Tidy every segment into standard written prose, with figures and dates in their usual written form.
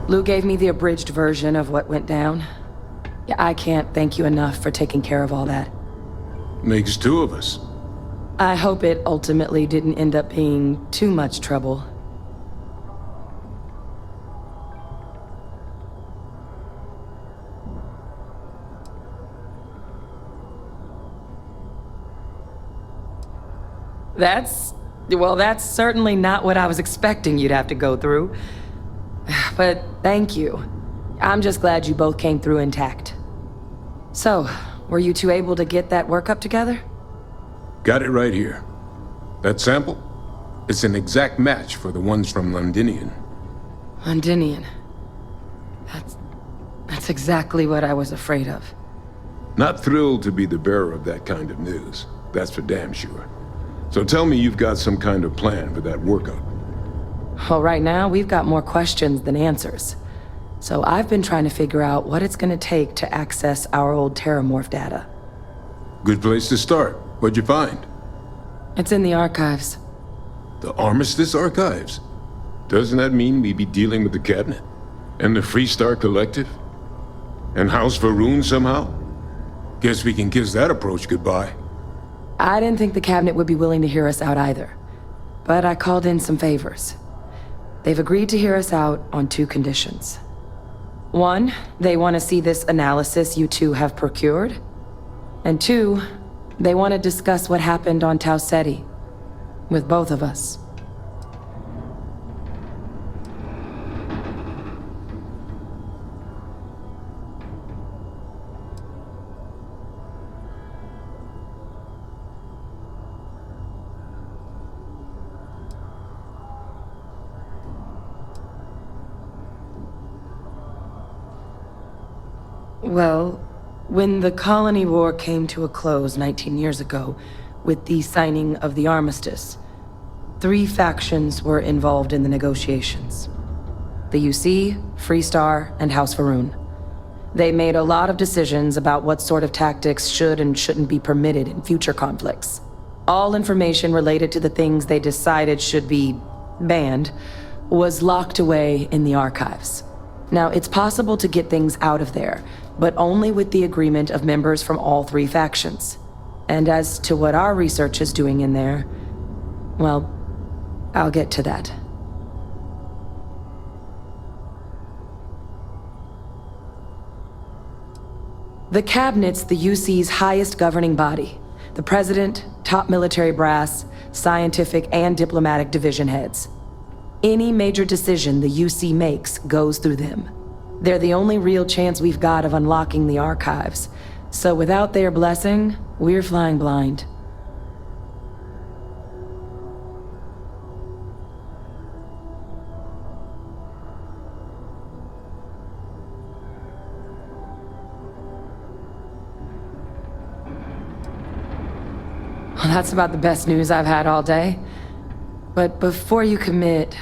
Lou gave me the abridged version of what went down. Yeah, I can't thank you enough for taking care of all that. Makes two of us. I hope it ultimately didn't end up being too much trouble. That's certainly not what I was expecting you'd have to go through. But thank you. I'm just glad you both came through intact. So, were you two able to get that workup together? Got it right here. That sample? It's an exact match for the ones from Londinian. Londinian. That's exactly what I was afraid of. Not thrilled to be the bearer of that kind of news. That's for damn sure. So tell me you've got some kind of plan for that workup. Well, right now, we've got more questions than answers. So I've been trying to figure out what it's gonna take to access our old Terramorph data. Good place to start. What'd you find? It's in the archives. The Armistice Archives? Doesn't that mean we'd be dealing with the Cabinet? And the Freestar Collective? And House Varun somehow? Guess we can kiss that approach goodbye. I didn't think the Cabinet would be willing to hear us out either. But I called in some favors. They've agreed to hear us out on two conditions. One, they want to see this analysis you two have procured. And two, they want to discuss what happened on Tau Ceti. With both of us. Well, when the colony war came to a close 19 years ago, with the signing of the armistice, 3 factions were involved in the negotiations. The UC, Freestar, and House Varun. They made a lot of decisions about what sort of tactics should and shouldn't be permitted in future conflicts. All information related to the things they decided should be banned was locked away in the archives. Now, it's possible to get things out of there, but only with the agreement of members from all 3 factions. And as to what our research is doing in there, well, I'll get to that. The Cabinet's the UC's highest governing body. The President, top military brass, scientific and diplomatic division heads. Any major decision the UC makes goes through them. They're the only real chance we've got of unlocking the archives. So without their blessing, we're flying blind. Well, that's about the best news I've had all day. But before you commit,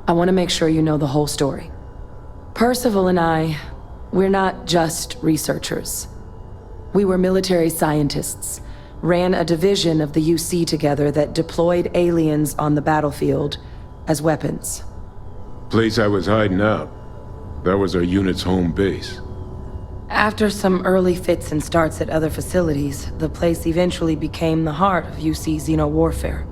I want to make sure you know the whole story. Percival and I, we're not just researchers. We were military scientists, ran a division of the UC together that deployed aliens on the battlefield as weapons. Place I was hiding out. That was our unit's home base. After some early fits and starts at other facilities, the place eventually became the heart of UC xeno-warfare.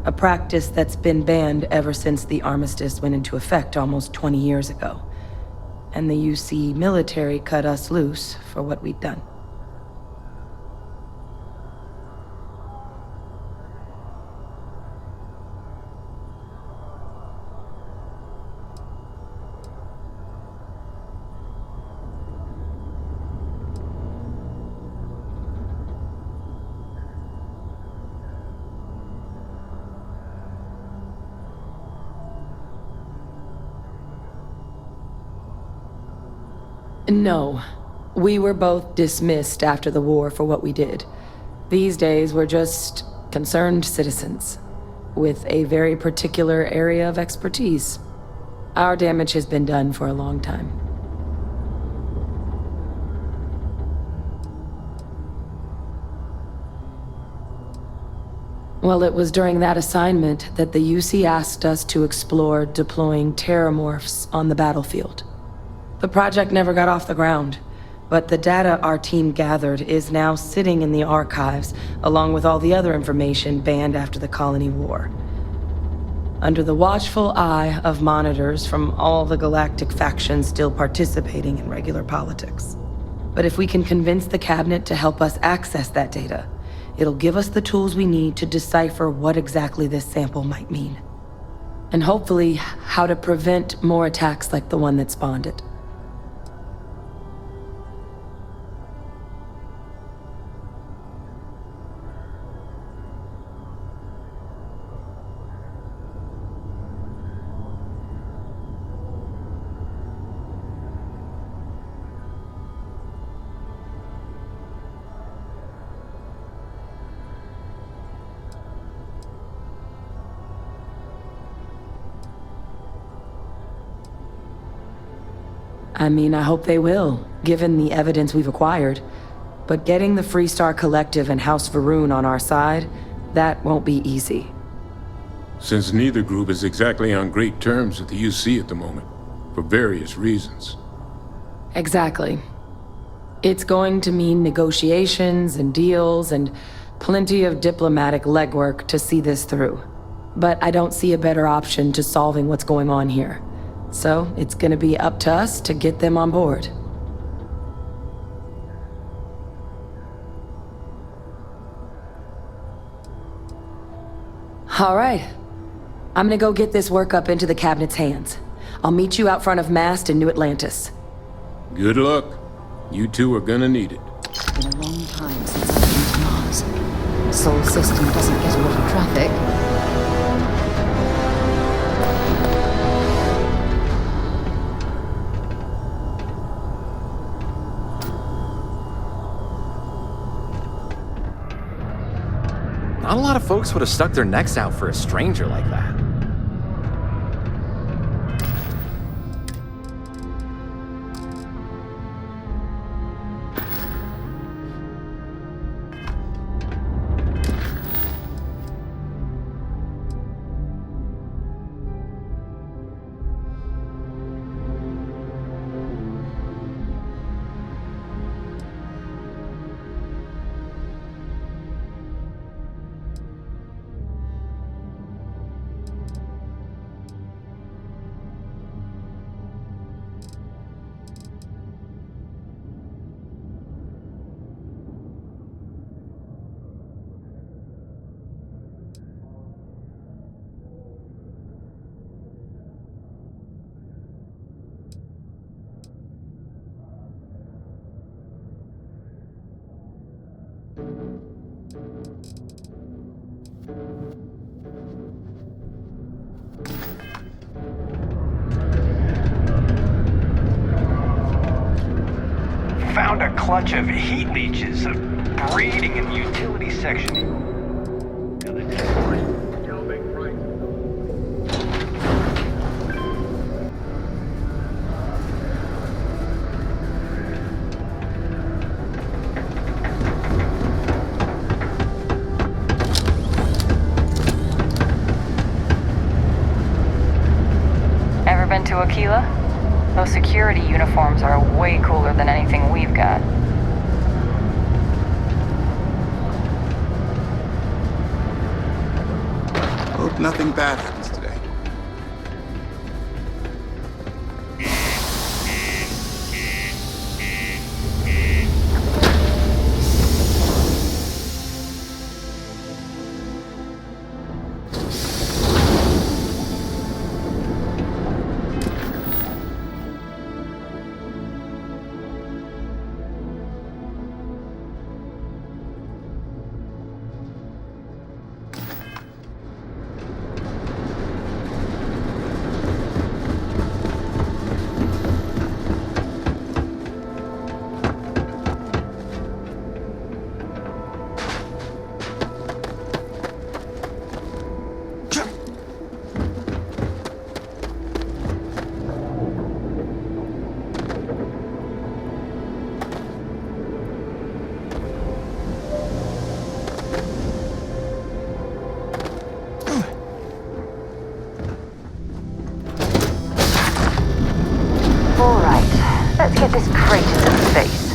A practice that's been banned ever since the armistice went into effect almost 20 years ago. And the UC military cut us loose for what we'd done. No. We were both dismissed after the war for what we did. These days, we're just concerned citizens, with a very particular area of expertise. Our damage has been done for a long time. Well, it was during that assignment that the UC asked us to explore deploying terramorphs on the battlefield. The project never got off the ground, but the data our team gathered is now sitting in the archives, along with all the other information banned after the Colony War. Under the watchful eye of monitors from all the galactic factions still participating in regular politics. But if we can convince the cabinet to help us access that data, it'll give us the tools we need to decipher what exactly this sample might mean. And hopefully, how to prevent more attacks like the one that spawned it. I mean, I hope they will, given the evidence we've acquired. But getting the Freestar Collective and House Varun on our side, that won't be easy. Since neither group is exactly on great terms with the UC at the moment, for various reasons. Exactly. It's going to mean negotiations and deals and plenty of diplomatic legwork to see this through. But I don't see a better option to solving what's going on here. So it's gonna be up to us to get them on board. All right. I'm gonna go get this work up into the cabinet's hands. I'll meet you out front of Mast in New Atlantis. Good luck. You two are gonna need it. It's been a long time since I've been to Mars. Sol system doesn't get a lot of traffic. Not a lot of folks would have stuck their necks out for a stranger like that. Found a clutch of heat leeches breeding in the utility section. Ever been to Aquila? Those security uniforms are way cooler than anything we've got. Hope nothing bad happens today. Let's get this crate into space.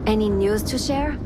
Any news to share?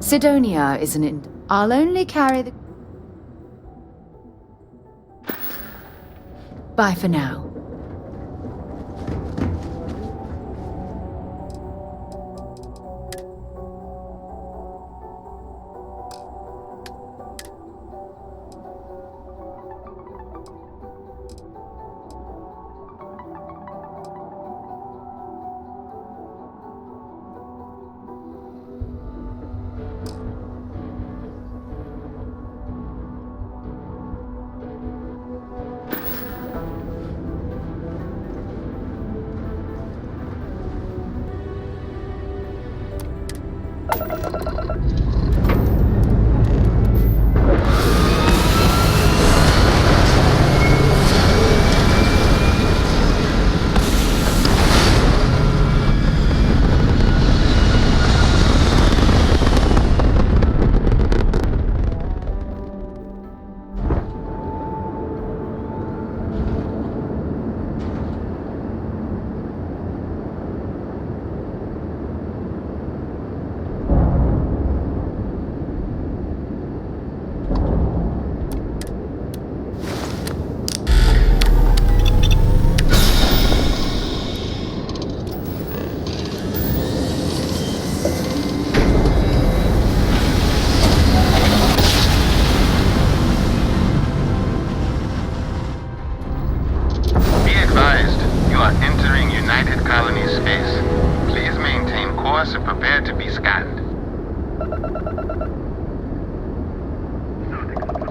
Sidonia is I'll only carry the... Bye for now.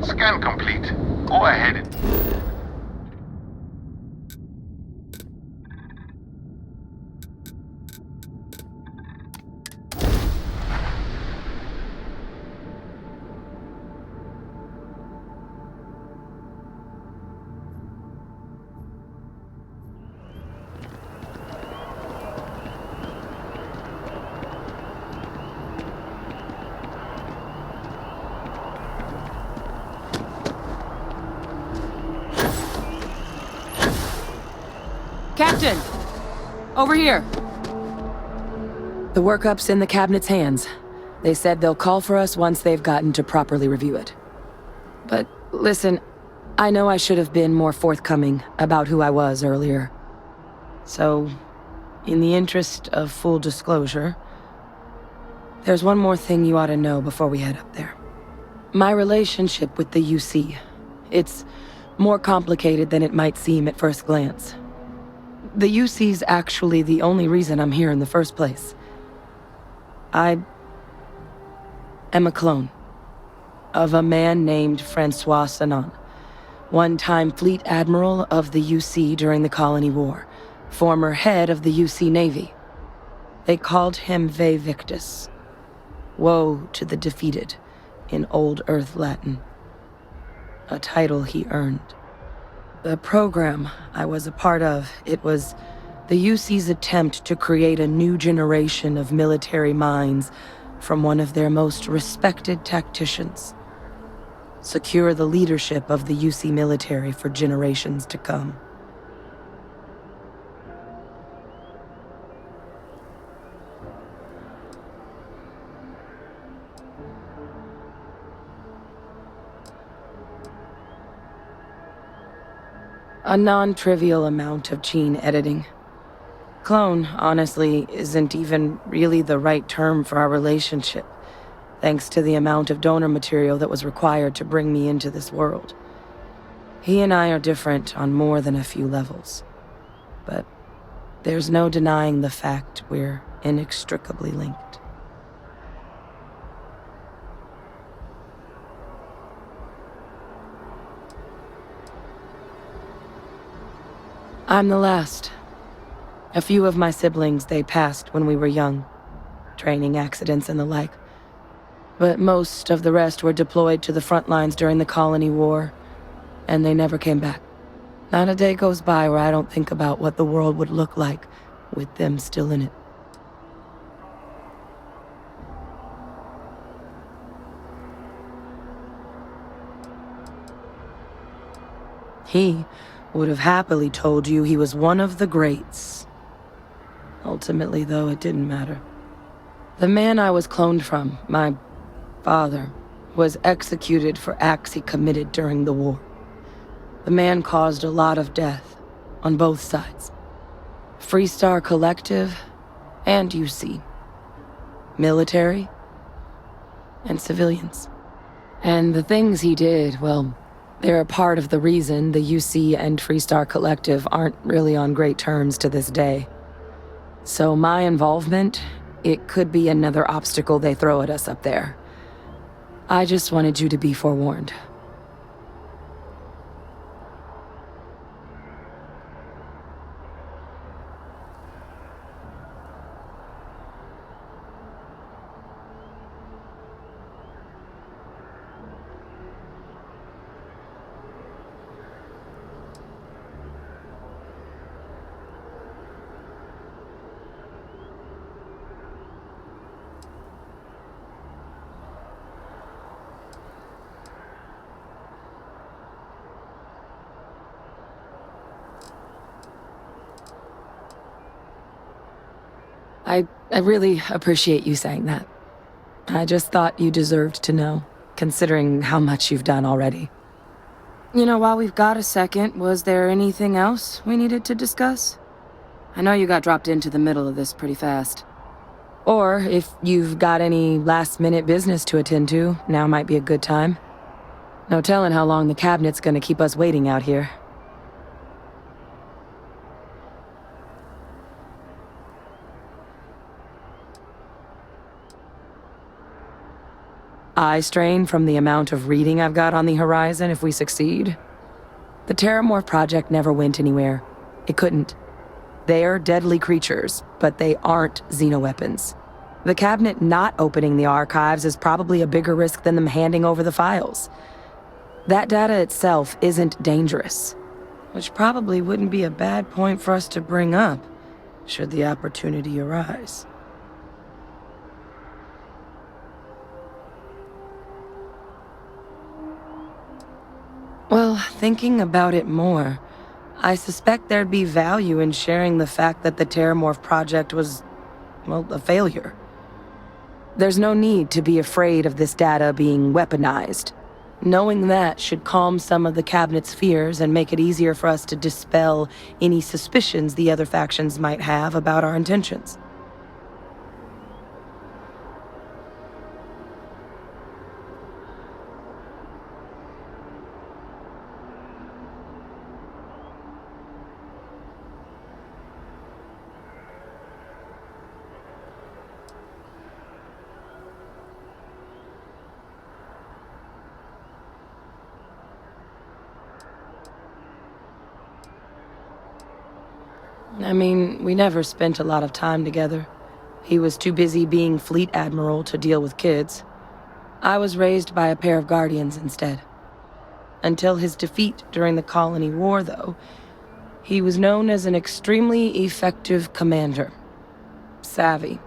Scan complete. Go ahead. Captain! Over here! The workup's in the cabinet's hands. They said they'll call for us once they've gotten to properly review it. But listen, I know I should have been more forthcoming about who I was earlier. So, in the interest of full disclosure, there's one more thing you ought to know before we head up there. My relationship with the UC, it's More complicated than it might seem at first glance. The UC's actually the only reason I'm here in the first place. I am a clone of a man named Francois Sanon, one-time fleet admiral of the UC during the Colony War, former head of the UC Navy. They called him Ve Victus, woe to the defeated, in Old Earth Latin. A title he earned. The program I was a part of, it was the UC's attempt to create a new generation of military minds from one of their most respected tacticians. Secure the leadership of the UC military for generations to come. A non-trivial amount of gene editing. Clone, honestly, isn't even really the right term for our relationship, thanks to the amount of donor material that was required to bring me into this world. He and I are different on more than a few levels, but there's no denying the fact we're inextricably linked. I'm the last. A few of my siblings, they passed when we were young. Training accidents and the like. But most of the rest were deployed to the front lines during the Colony War, and they never came back. Not a day goes by where I don't think about what the world would look like with them still in it. He would have happily told you he was one of the greats. Ultimately, though, it didn't matter. The man I was cloned from, my father, was executed for acts he committed during the war. The man caused a lot of death, on both sides. Freestar Collective, and UC. Military, and civilians. And the things he did, well, they're a part of the reason the UC and Freestar Collective aren't really on great terms to this day. So my involvement, it could be another obstacle they throw at us up there. I just wanted you to be forewarned. I really appreciate you saying that. I just thought you deserved to know, considering how much you've done already. You know, while we've got a second, was there anything else we needed to discuss? I know you got dropped into the middle of this pretty fast. Or, if you've got any last-minute business to attend to, now might be a good time. No telling how long the cabinet's gonna keep us waiting out here. Eye strain from the amount of reading I've got on the horizon if we succeed. The Terramorph project never went anywhere. It couldn't. They're deadly creatures, but they aren't xenoweapons. The cabinet not opening the archives is probably a bigger risk than them handing over the files. That data itself isn't dangerous, which probably wouldn't be a bad point for us to bring up, should the opportunity arise. Well, thinking about it more, I suspect there'd be value in sharing the fact that the Terramorph project was, well, a failure. There's no need to be afraid of this data being weaponized. Knowing that should calm some of the cabinet's fears and make it easier for us to dispel any suspicions the other factions might have about our intentions. I mean, we never spent a lot of time together. He was too busy being fleet admiral to deal with kids. I was raised by a pair of guardians instead. Until his defeat during the Colony War, though, he was known as an extremely effective commander. Savvy.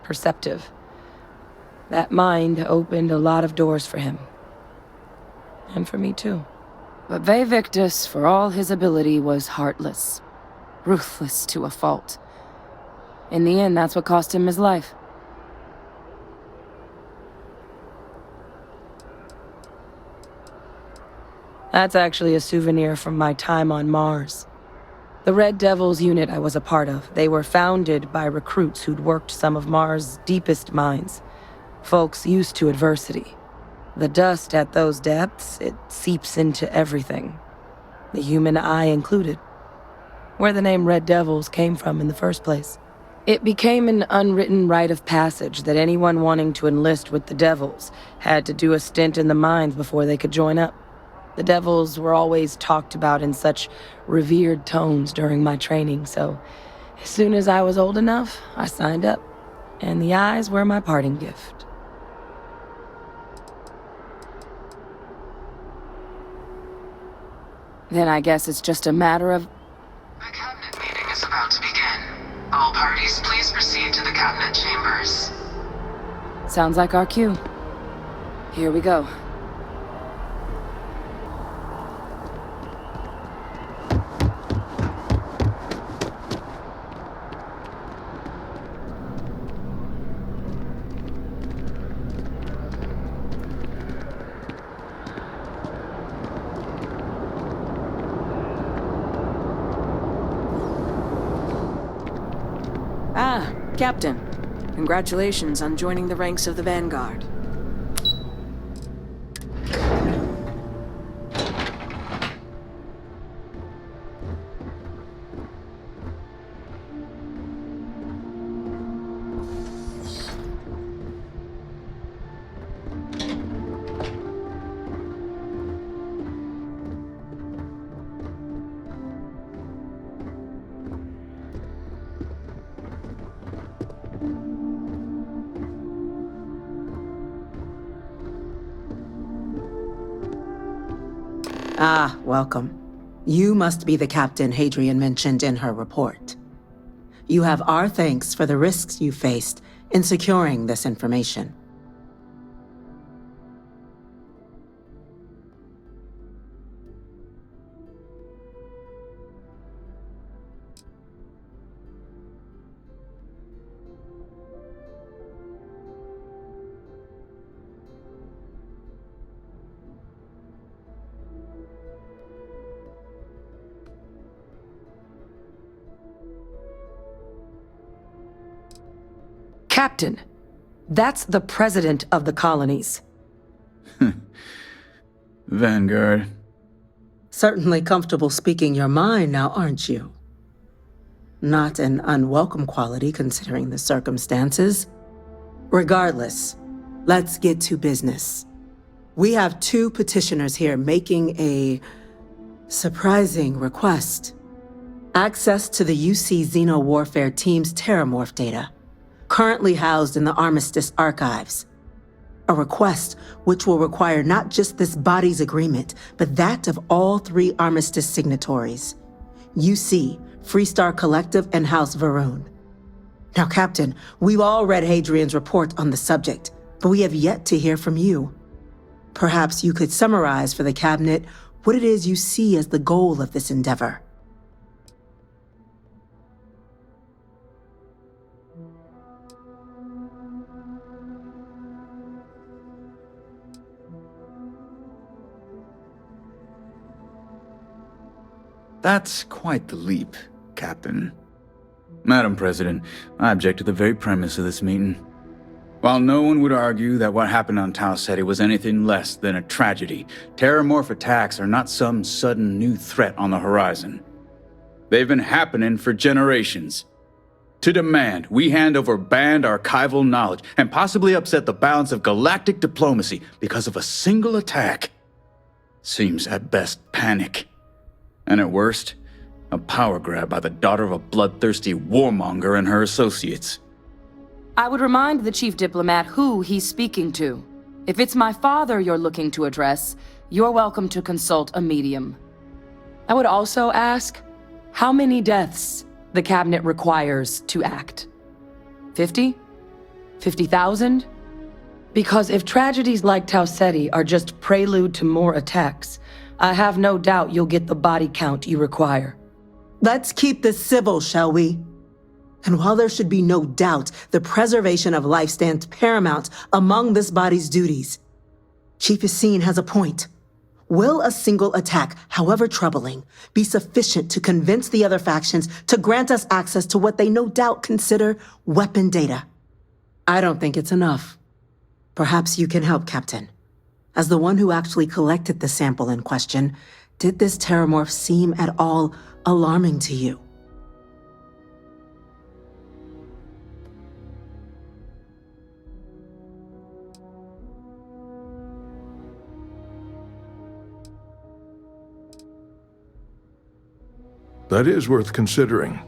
Perceptive. That mind opened a lot of doors for him. And for me, too. But Victus, for all his ability, was heartless. Ruthless to a fault. In the end, that's what cost him his life. That's actually a souvenir from my time on Mars. The Red Devils unit I was a part of, they were founded by recruits who'd worked some of Mars' deepest mines. Folks used to adversity. The dust at those depths, it seeps into everything. The human eye included. Where the name Red Devils came from in the first place. It became an unwritten rite of passage that anyone wanting to enlist with the Devils had to do a stint in the mines before they could join up. The Devils were always talked about in such revered tones during my training, so as soon as I was old enough, I signed up. And the eyes were my parting gift. Then I guess it's just a matter of... The cabinet meeting is about to begin. All parties, please proceed to the cabinet chambers. Sounds like our cue. Here we go. Ah, Captain. Congratulations on joining the ranks of the Vanguard. Ah, welcome. You must be the captain Hadrian mentioned in her report. You have our thanks for the risks you faced in securing this information. Captain, that's the president of the colonies. Vanguard. Certainly comfortable speaking your mind now, aren't you? Not an unwelcome quality considering the circumstances. Regardless, let's get to business. We have two petitioners here making a surprising request. Access to the UC Xeno Warfare Team's Terramorph data, currently housed in the Armistice archives. A request which will require not just this body's agreement, but that of all three Armistice signatories. UC, Freestar Collective, and House Varun. Now, Captain, we've all read Hadrian's report on the subject, but we have yet to hear from you. Perhaps you could summarize for the Cabinet what it is you see as the goal of this endeavor. That's quite the leap, Captain. Madam President, I object to the very premise of this meeting. While no one would argue that what happened on Tau Ceti was anything less than a tragedy, Terramorph attacks are not some sudden new threat on the horizon. They've been happening for generations. To demand we hand over banned archival knowledge and possibly upset the balance of galactic diplomacy because of a single attack seems at best panic. And at worst, A power grab by the daughter of a bloodthirsty warmonger and her associates. I would remind the chief diplomat who he's speaking to. If it's my father you're looking to address, you're welcome to consult a medium. I would also ask how many deaths the cabinet requires to act. 50? 50,000? Because if tragedies like Tau Ceti are just prelude to more attacks, I have no doubt you'll get the body count you require. Let's keep this civil, shall we? And while there should be no doubt the preservation of life stands paramount among this body's duties, Chief Yassine has a point. Will a single attack, however troubling, be sufficient to convince the other factions to grant us access to what they no doubt consider weapon data? I don't think it's enough. Perhaps you can help, Captain. As the one who actually collected the sample in question, did this terramorph seem at all alarming to you? That is worth considering.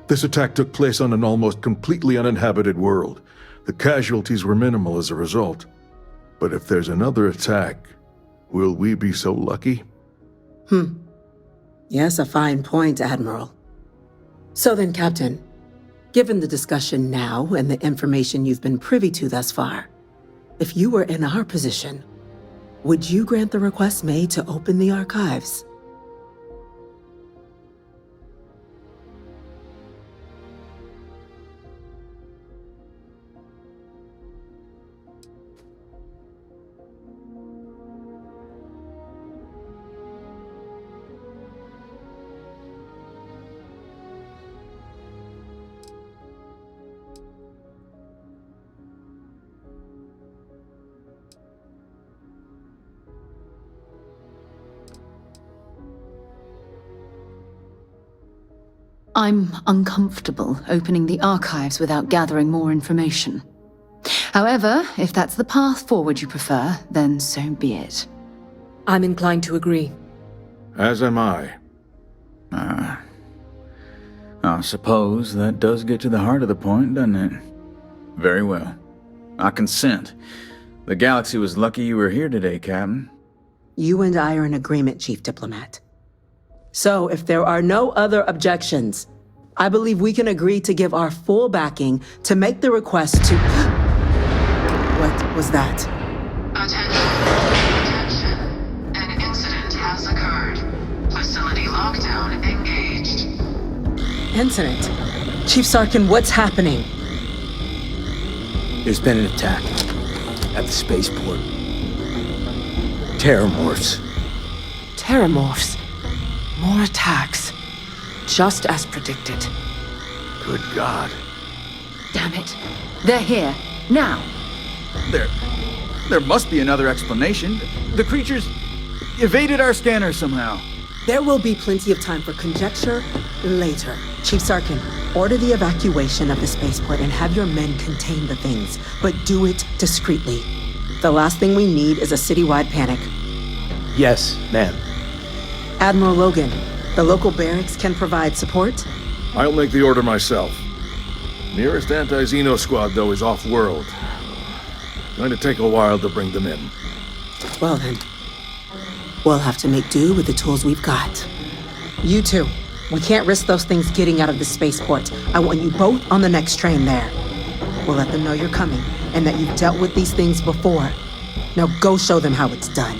This attack took place on an almost completely uninhabited world. The casualties were minimal as a result. But if there's another attack, will we be so lucky? Yes, a fine point, Admiral. So then, Captain, given the discussion now and the information you've been privy to thus far, if you were in our position, would you grant the request made to open the archives? I'm uncomfortable opening the archives without gathering more information. However, if that's the path forward you prefer, then so be it. I'm inclined to agree. As am I. I suppose that does get to the heart of the point, doesn't it? Very well. I consent. The galaxy was lucky you were here today, Captain. You and I are in agreement, Chief Diplomat. So, if there are no other objections, I believe we can agree to give our full backing to make the request to... What was that? Attention. An incident has occurred. Facility lockdown engaged. Incident? Chief Sarkin, what's happening? There's been an attack at the spaceport. Terramorphs. Terramorphs. More attacks. Just as predicted. Good God. Damn it. They're here. Now. There must be another explanation. The creatures evaded our scanner somehow. There will be plenty of time for conjecture later. Chief Sarkin, order the evacuation of the spaceport and have your men contain the things, but do it discreetly. The last thing we need is a citywide panic. Yes, ma'am. Admiral Logan, the local barracks can provide support? I'll make the order myself. Nearest anti-Xeno squad, though, is off-world. Going to take a while to bring them in. Well then, we'll have to make do with the tools we've got. You two, we can't risk those things getting out of the spaceport. I want you both on the next train there. We'll let them know you're coming and that you've dealt with these things before. Now go show them how it's done.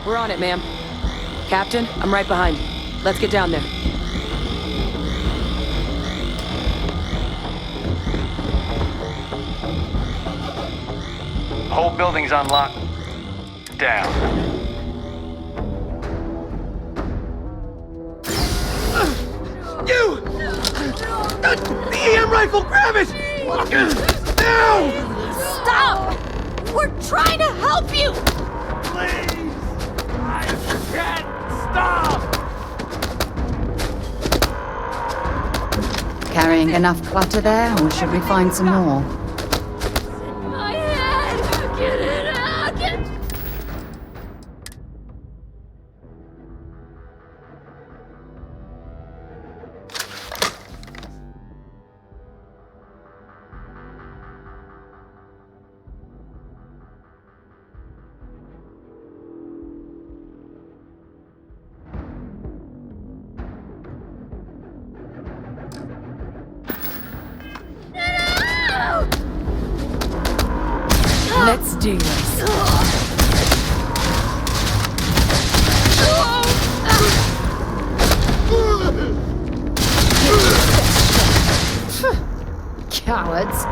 We're on it, ma'am. Captain, I'm right behind you. Let's get down there. Whole building's on lock. Down. You! The EM rifle, grab it! Now! Stop! We're trying to help you! Please! I can't stop! Carrying enough clutter there, or should we find some more? My head! Get it out! Let's do this. Cowards.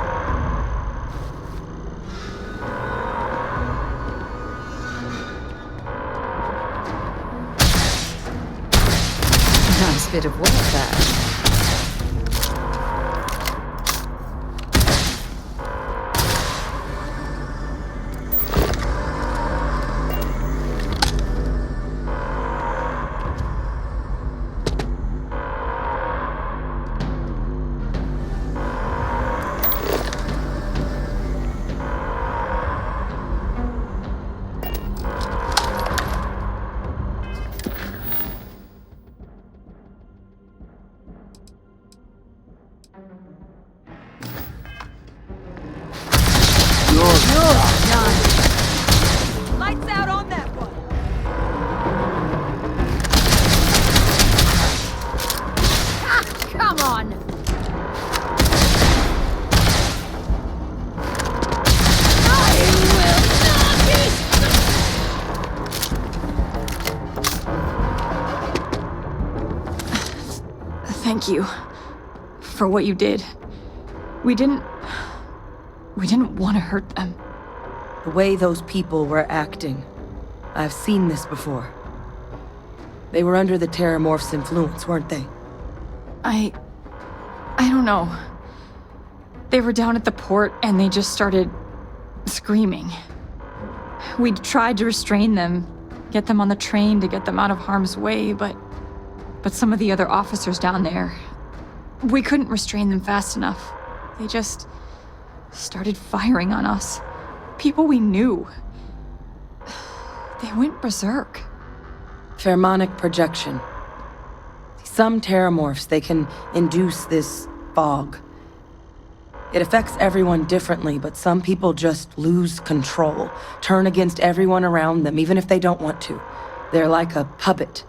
Nice bit of work there. Lights out on that one. Come on! Thank you for what you did. We didn't want to hurt them. The way those people were acting, I've seen this before. They were under the Terramorph's influence, weren't they? I don't know. They were down at the port and they just started screaming. We tried to restrain them, get them on the train to get them out of harm's way, but some of the other officers down there, we couldn't restrain them fast enough. They just started firing on us. People we knew. They went berserk. Pheromonic projection. Some Terramorphs, they can induce this fog. It affects everyone differently, but some people just lose control, turn against everyone around them, even if they don't want to. They're like a puppet.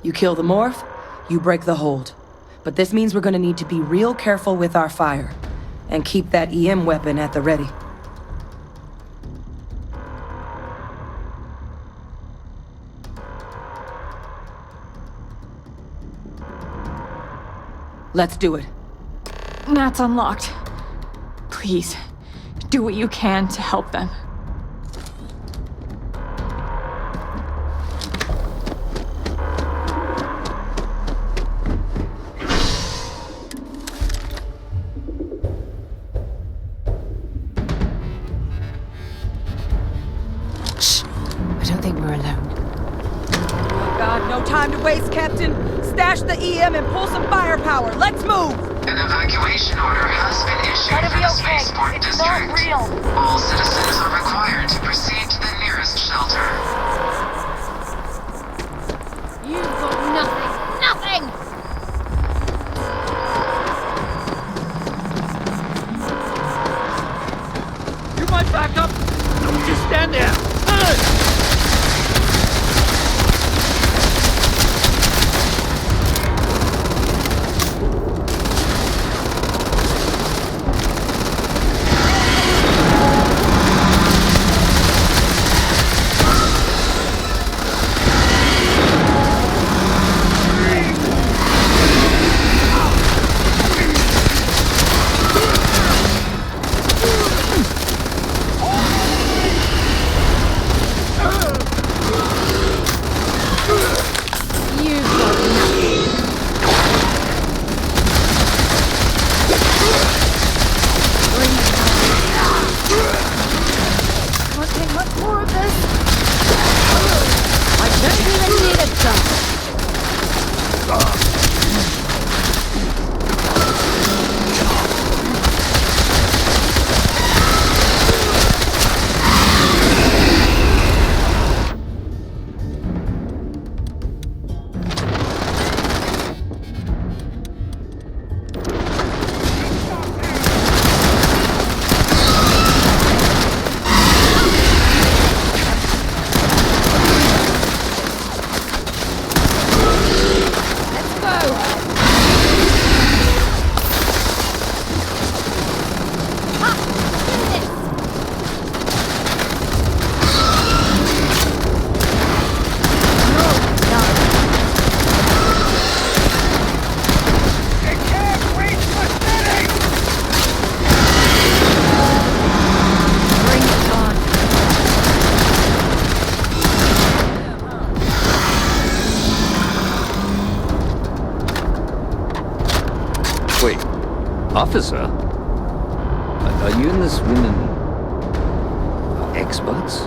You kill the morph, you break the hold. But this means we're gonna need to be real careful with our fire, and keep that EM weapon at the ready. Let's do it. That's unlocked. Please, do what you can to help them. Shh. I don't think we're alone. Oh God, no time to waste, Captain. Stash the EM and pull some firepower. Let's move! An evacuation order has been issued for the spaceport district. All citizens are required to proceed to the nearest shelter. You've got nothing! Nothing! You might back up! Don't just stand there! Officer? Are you and this woman experts?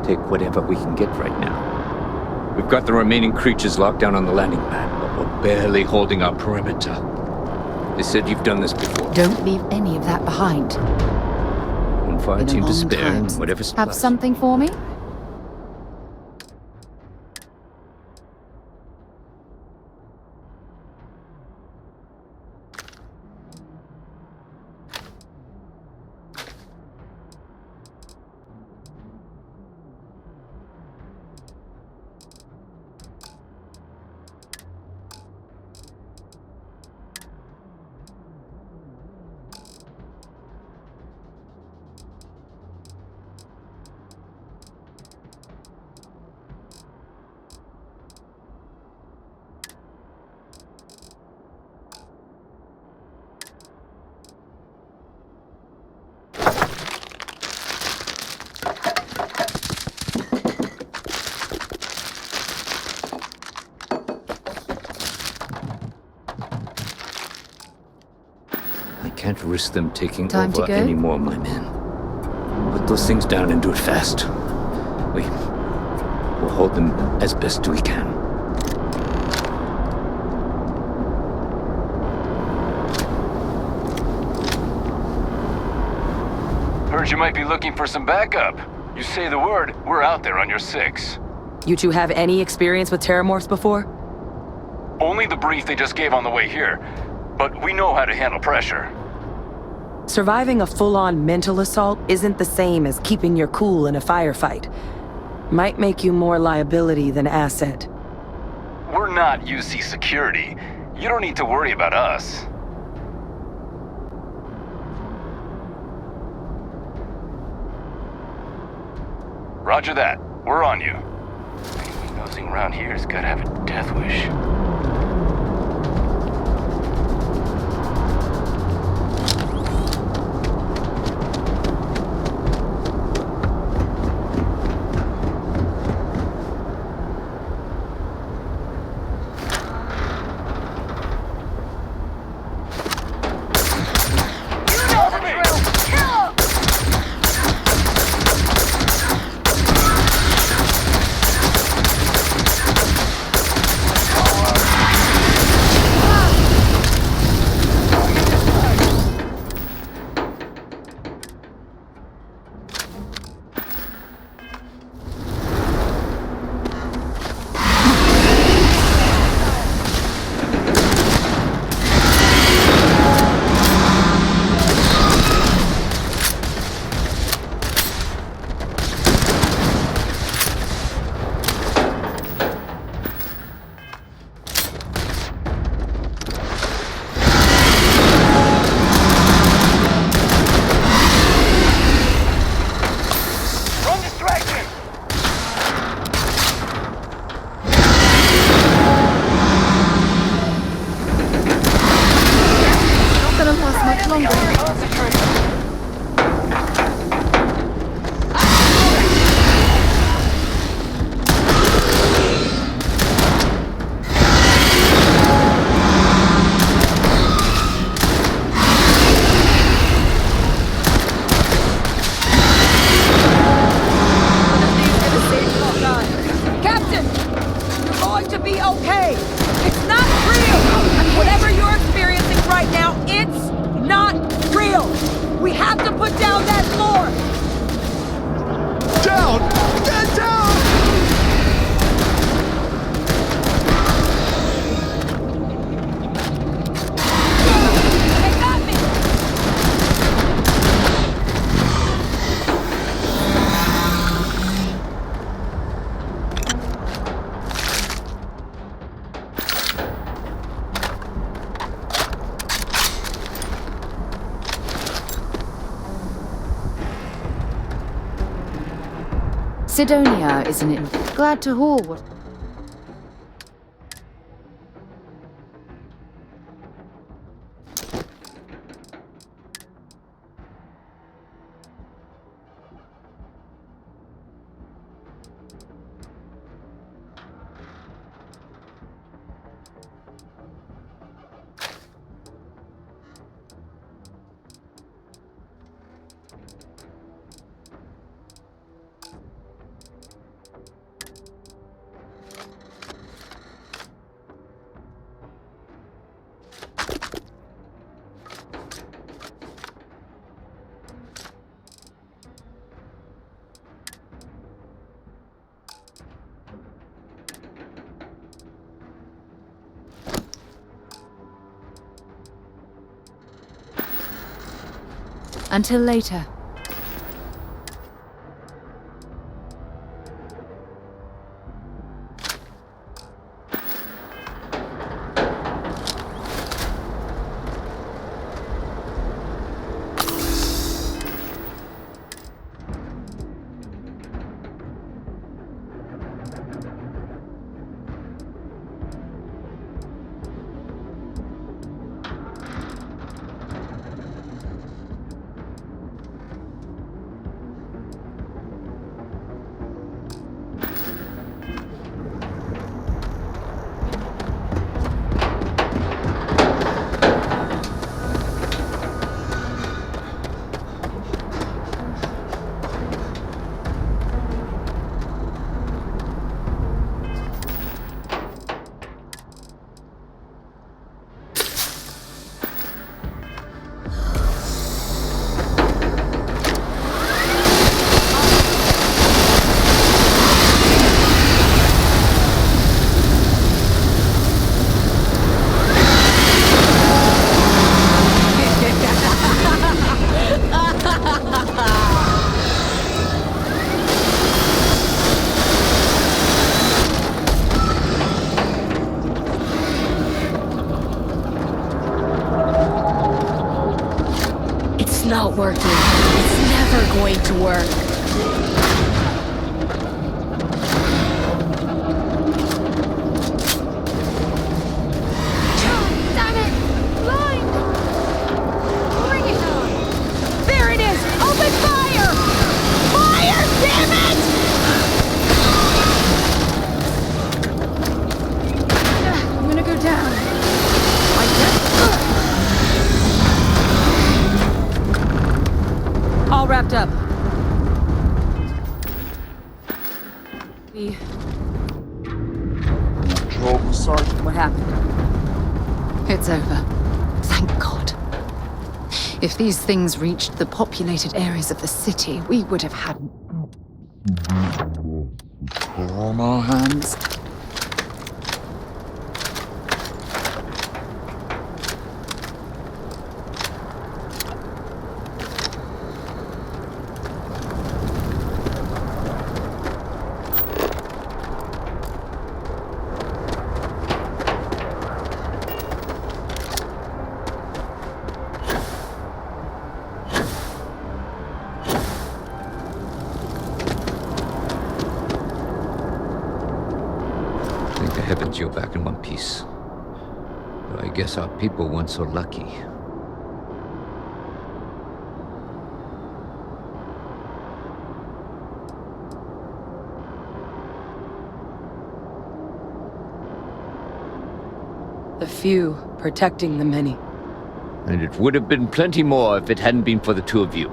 Take whatever we can get right now. We've got the remaining creatures locked down on the landing pad, but we're barely holding our perimeter. They said you've done this before. Don't leave any of that behind. One fire Been a team to long spare, time. and whatever Have supplies. something for me? I can't risk them taking Time to over go? anymore, my men. Put those things down and do it fast. We'll hold them as best we can. Heard you might be looking for some backup. You say the word, we're out there on your 6. You two have any experience with terramorphs before? Only the brief they just gave on the way here, but we know how to handle pressure. Surviving a full-on mental assault isn't the same as keeping your cool in a firefight. Might make you more liability than asset. We're not UC security. You don't need to worry about us. Roger that. We're on you. Anyone nosing around here has got to have a death wish. Sidonia, isn't it? Glad to haul what... Until later. Not working. It's never going to work. Damn it! Blind! Bring it on! There it is! Open fire! Fire! Damn it! I'm gonna go down. Like that. All wrapped up. What happened? It's over. Thank God. If these things reached the populated areas of the city, we would have had on our hands. Heavens, you're back in one piece. But I guess our people weren't so lucky. The few protecting the many. And it would have been plenty more if it hadn't been for the two of you.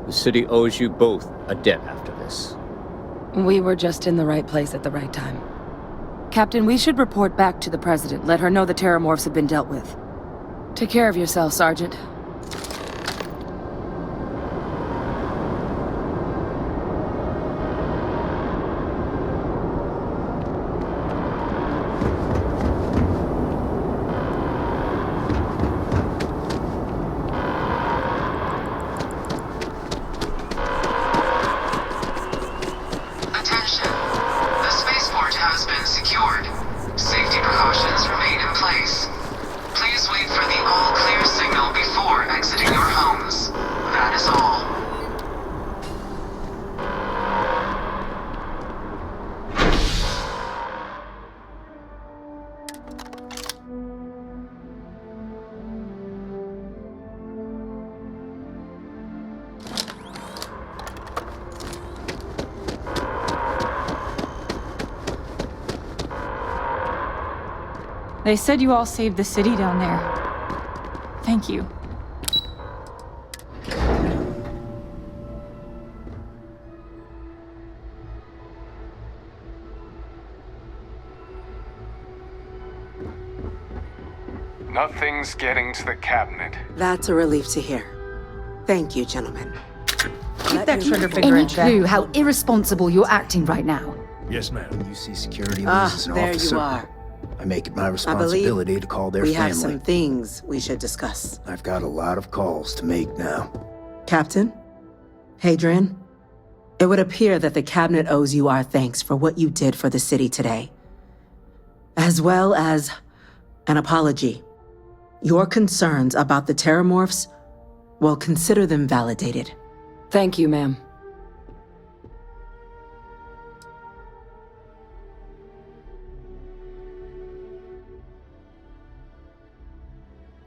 The city owes you both a debt after this. We were just in the right place at the right time. Captain, we should report back to the President. Let her know the Terramorphs have been dealt with. Take care of yourself, Sergeant. They said you all saved the city down there. Thank you. Nothing's getting to the cabinet. That's a relief to hear. Thank you, gentlemen. Keep that trigger finger Any in check. clue how irresponsible you're acting right now? Yes, ma'am. When you see security loses an there officer, you are. I make it my responsibility to call their we family. have some things we should discuss. I've got a lot of calls to make now. Captain? Hadrian? It would appear that the Cabinet owes you our thanks for what you did for the city today, as well as an apology. Your concerns about the Terramorphs, well, consider them validated. Thank you, ma'am.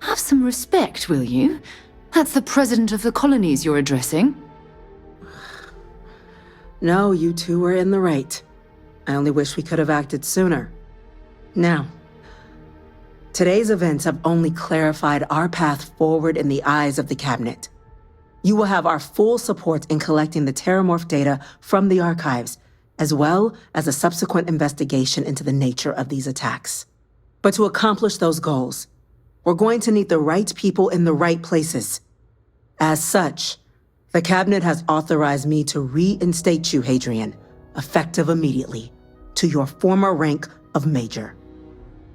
Have some respect, will you? That's the president of the colonies you're addressing. No, you two were in the right. I only wish we could have acted sooner. Now, today's events have only clarified our path forward in the eyes of the Cabinet. You will have our full support in collecting the Terramorph data from the archives, as well as a subsequent investigation into the nature of these attacks. But to accomplish those goals, we're going to need the right people in the right places. As such, the Cabinet has authorized me to reinstate you, Hadrian, effective immediately, to your former rank of Major.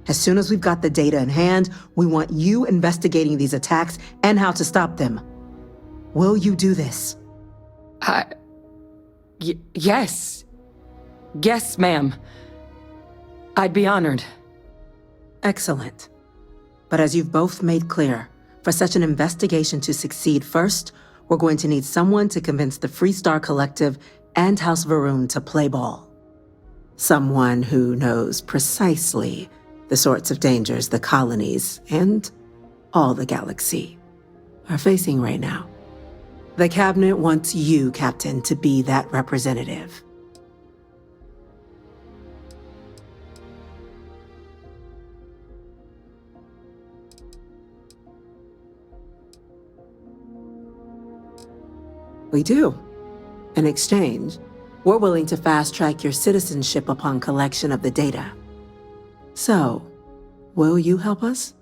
As soon as we've got the data in hand, we want you investigating these attacks and how to stop them. Will you do this? Yes. Yes, ma'am. I'd be honored. Excellent. But as you've both made clear, for such an investigation to succeed first, we're going to need someone to convince the Freestar Collective and House Varun to play ball. Someone who knows precisely the sorts of dangers the colonies and all the galaxy are facing right now. The Cabinet wants you, Captain, to be that representative. We do. In exchange, we're willing to fast-track your citizenship upon collection of the data. So, will you help us?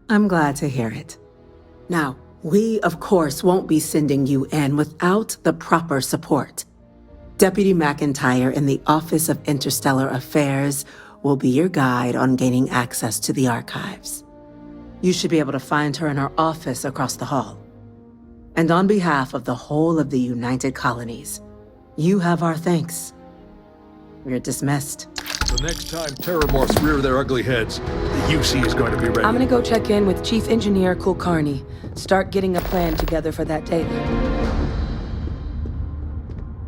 I'm glad to hear it. Now, we, of course, won't be sending you in without the proper support. Deputy McIntyre in the Office of Interstellar Affairs will be your guide on gaining access to the archives. You should be able to find her in her office across the hall. And on behalf of the whole of the United Colonies, you have our thanks. You're dismissed. The next time Terramorphs rear their ugly heads, the UC is going to be ready. I'm gonna go check in with Chief Engineer Kulkarni. Start getting a plan together for that data.